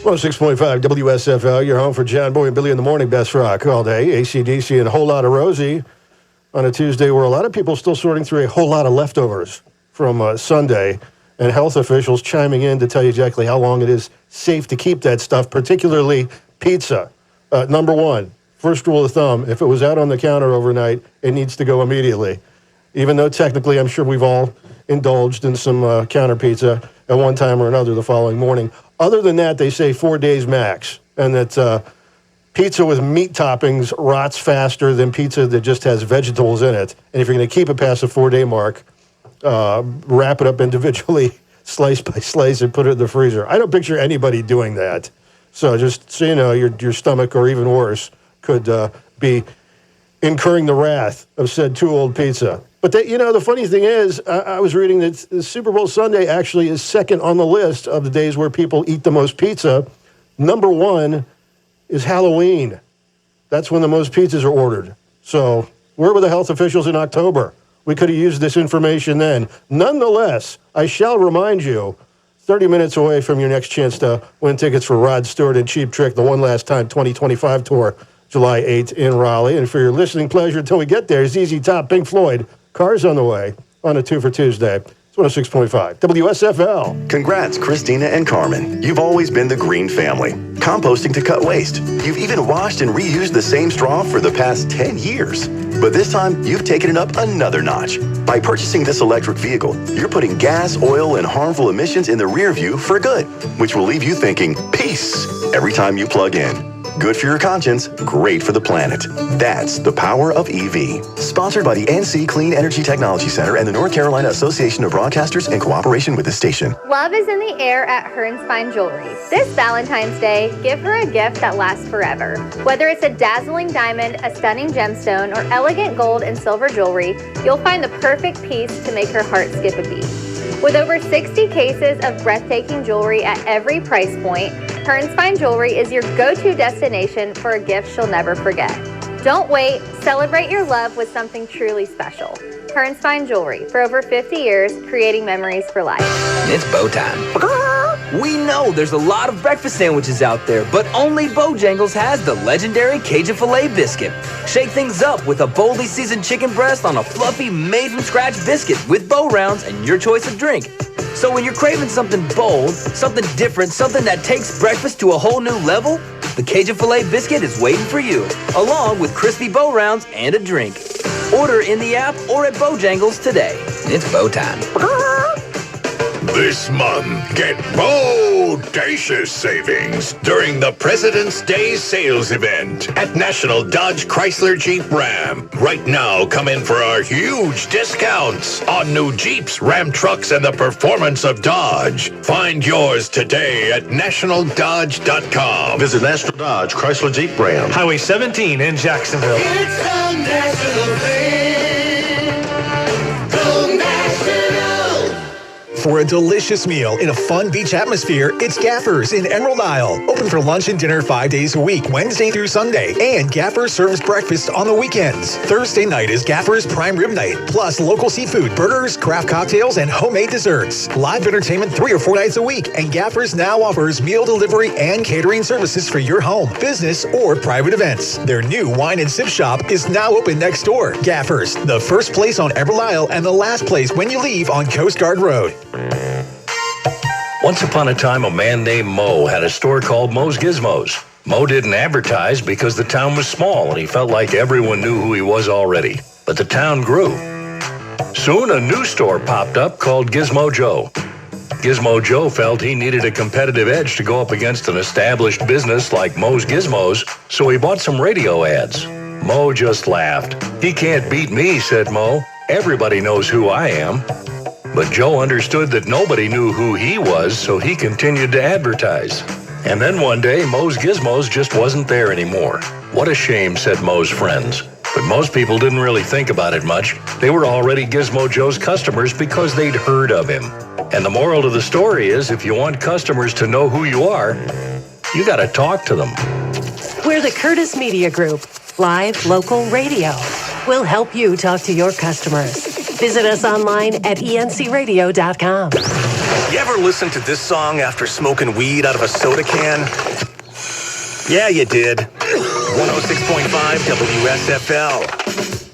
106.5 WSFL, your home for John Boy and Billy in the morning, best rock all day. AC/DC and a whole lot of Rosie on a Tuesday where a lot of people still sorting through a whole lot of leftovers from Sunday, and health officials chiming in to tell you exactly how long it is safe to keep that stuff, particularly pizza. Number one, first rule of thumb, if it was out on the counter overnight, it needs to go immediately. Even though technically I'm sure we've all indulged in some counter pizza at one time or another the following morning. Other than that, they say 4 days max, and that pizza with meat toppings rots faster than pizza that just has vegetables in it. And if you're going to keep it past the 4-day mark, wrap it up individually, slice by slice, and put it in the freezer. I don't picture anybody doing that. So just so you know, your stomach, or even worse, could be incurring the wrath of said too-old pizza. But, the funny thing is, I was reading that Super Bowl Sunday actually is second on the list of the days where people eat the most pizza. Number one is Halloween. That's when the most pizzas are ordered. So where were the health officials in October? We could have used this information then. Nonetheless, I shall remind you, 30 minutes away from your next chance to win tickets for Rod Stewart and Cheap Trick, the One Last Time 2025 tour, July 8th in Raleigh. And for your listening pleasure until we get there, ZZ Top, Pink Floyd, Cars on the Way on a 2 for Tuesday. It's 106.5 WSFL. Congrats, Christina and Carmen. You've always been the green family. Composting to cut waste. You've even washed and reused the same straw for the past 10 years. But this time, you've taken it up another notch. By purchasing this electric vehicle, you're putting gas, oil, and harmful emissions in the rear view for good, which will leave you thinking, peace, every time you plug in. Good for your conscience, great for the planet. That's the power of EV. Sponsored by the NC Clean Energy Technology Center and the North Carolina Association of Broadcasters in cooperation with the station. Love is in the air at Hearns Fine Jewelry. This Valentine's Day, give her a gift that lasts forever. Whether it's a dazzling diamond, a stunning gemstone, or elegant gold and silver jewelry, you'll find the perfect piece to make her heart skip a beat. With over 60 cases of breathtaking jewelry at every price point, Hearns Fine Jewelry is your go-to destination for a gift she'll never forget. Don't wait, celebrate your love with something truly special. Hearns Fine Jewelry, for over 50 years, creating memories for life. It's bow time. We know there's a lot of breakfast sandwiches out there, but only Bojangles has the legendary Cajun Filet Biscuit. Shake things up with a boldly seasoned chicken breast on a fluffy, made-from-scratch biscuit with bow rounds and your choice of drink. So when you're craving something bold, something different, something that takes breakfast to a whole new level, the Cajun Filet Biscuit is waiting for you, along with crispy bow rounds and a drink. Order in the app or at Bojangles today. It's bow time. This month, get bodacious savings during the President's Day sales event at National Dodge Chrysler Jeep Ram. Right now, come in for our huge discounts on new Jeeps, Ram trucks, and the performance of Dodge. Find yours today at nationaldodge.com. Visit National Dodge Chrysler Jeep Ram. Highway 17 in Jacksonville. It's a national thing. Go National! For a delicious meal in a fun beach atmosphere, it's Gaffer's in Emerald Isle. Open for lunch and dinner 5 days a week, Wednesday through Sunday. And Gaffer serves breakfast on the weekends. Thursday night is Gaffer's Prime Rib Night, plus local seafood, burgers, craft cocktails, and homemade desserts. Live entertainment 3 or 4 nights a week, and Gaffer's now offers meal delivery and catering services for your home, business, or private events. Their new wine and sip shop is now open next door. Gaffer's, the first place on Emerald Isle and the last place when you leave on Coast Guard Road. Once upon a time, a man named Mo had a store called Mo's Gizmos. Mo didn't advertise because the town was small and he felt like everyone knew who he was already. But the town grew. Soon, a new store popped up called Gizmo Joe. Gizmo Joe felt he needed a competitive edge to go up against an established business like Mo's Gizmos, so he bought some radio ads. Mo just laughed. "He can't beat me," said Mo. "Everybody knows who I am." But Joe understood that nobody knew who he was, so he continued to advertise. And then one day, Mo's Gizmos just wasn't there anymore. "What a shame," said Mo's friends. But most people didn't really think about it much. They were already Gizmo Joe's customers because they'd heard of him. And the moral of the story is, if you want customers to know who you are, you gotta talk to them. We're the Curtis Media Group. Live, local radio. We'll help you talk to your customers. Visit us online at encradio.com. You ever listen to this song after smoking weed out of a soda can? Yeah, you did. 106.5 WSFL.